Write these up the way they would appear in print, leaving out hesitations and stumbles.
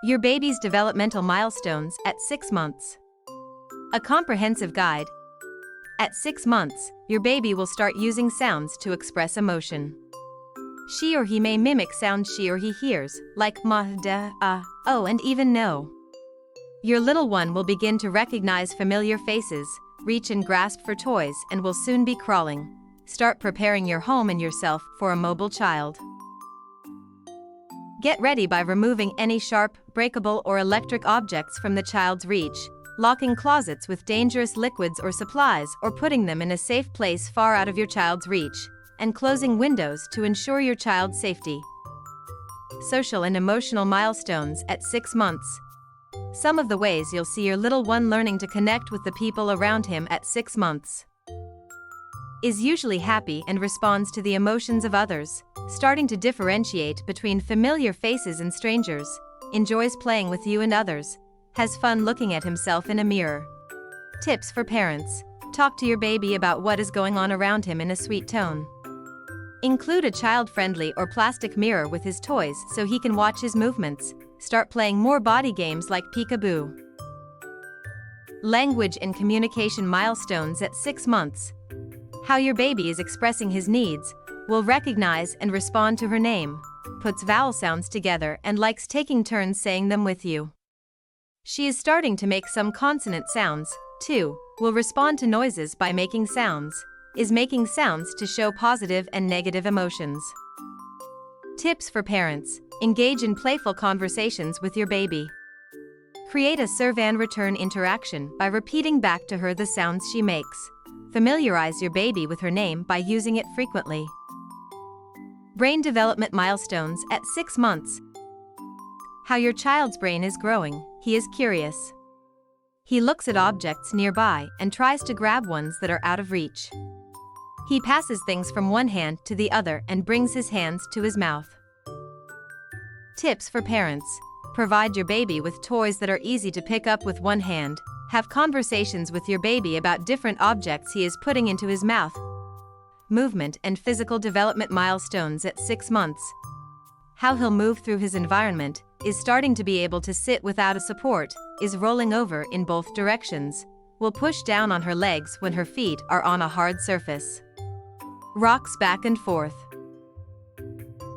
Your baby's developmental milestones at 6 months. A comprehensive guide. At 6 months, your baby will start using sounds to express emotion. She or he may mimic sounds she or he hears, like ma, da, oh, and even no. Your little one will begin to recognize familiar faces, reach and grasp for toys, and will soon be crawling. Start preparing your home and yourself for a mobile child. Get ready by removing any sharp, breakable, or electric objects from the child's reach, locking closets with dangerous liquids or supplies, or putting them in a safe place far out of your child's reach, and closing windows to ensure your child's safety. Social and emotional milestones at 6 months. Some of the ways you'll see your little one learning to connect with the people around him at 6 months. Is usually happy and responds to the emotions of others, starting to differentiate between familiar faces and strangers, enjoys playing with you and others, has fun looking at himself in a mirror. Tips for parents: talk to your baby about what is going on around him in a sweet tone. Include a child-friendly or plastic mirror with his toys so he can watch his movements. Start playing more body games like peekaboo. Language and communication milestones at 6 months. How your baby is expressing his needs, will recognize and respond to her name, puts vowel sounds together and likes taking turns saying them with you. She is starting to make some consonant sounds, too, will respond to noises by making sounds, is making sounds to show positive and negative emotions. Tips for parents: engage in playful conversations with your baby. Create a serve and return interaction by repeating back to her the sounds she makes. Familiarize your baby with her name by using it frequently. Brain development milestones at 6 months. How your child's brain is growing. He is curious. He looks at objects nearby and tries to grab ones that are out of reach. He passes things from one hand to the other and brings his hands to his mouth. Tips for parents: provide your baby with toys that are easy to pick up with one hand. Have conversations with your baby about different objects he is putting into his mouth. Movement and physical development milestones at 6 months. How he'll move through his environment, is starting to be able to sit without a support, is rolling over in both directions, will push down on her legs when her feet are on a hard surface. Rocks back and forth.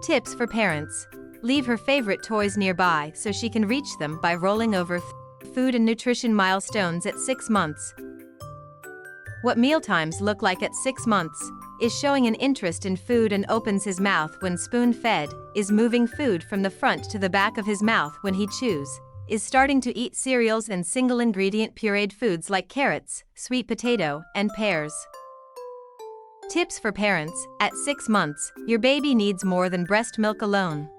Tips for parents: leave her favorite toys nearby so she can reach them by rolling over. Food and nutrition milestones at 6 months. What mealtimes look like at 6 months, is showing an interest in food and opens his mouth when spoon-fed, is moving food from the front to the back of his mouth when he chews, is starting to eat cereals and single-ingredient pureed foods like carrots, sweet potato, and pears. Tips for parents: at 6 months, your baby needs more than breast milk alone.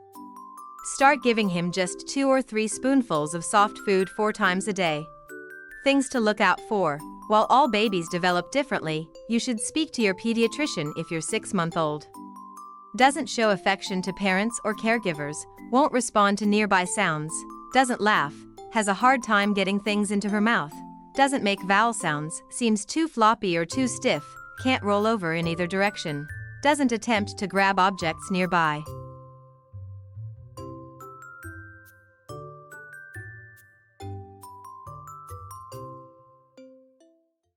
Start giving him just 2 or 3 spoonfuls of soft food 4 times a day. Things to look out for: while all babies develop differently, you should speak to your pediatrician if you're 6-month-old. Doesn't show affection to parents or caregivers, won't respond to nearby sounds, doesn't laugh, has a hard time getting things into her mouth, doesn't make vowel sounds, seems too floppy or too stiff, can't roll over in either direction, doesn't attempt to grab objects nearby.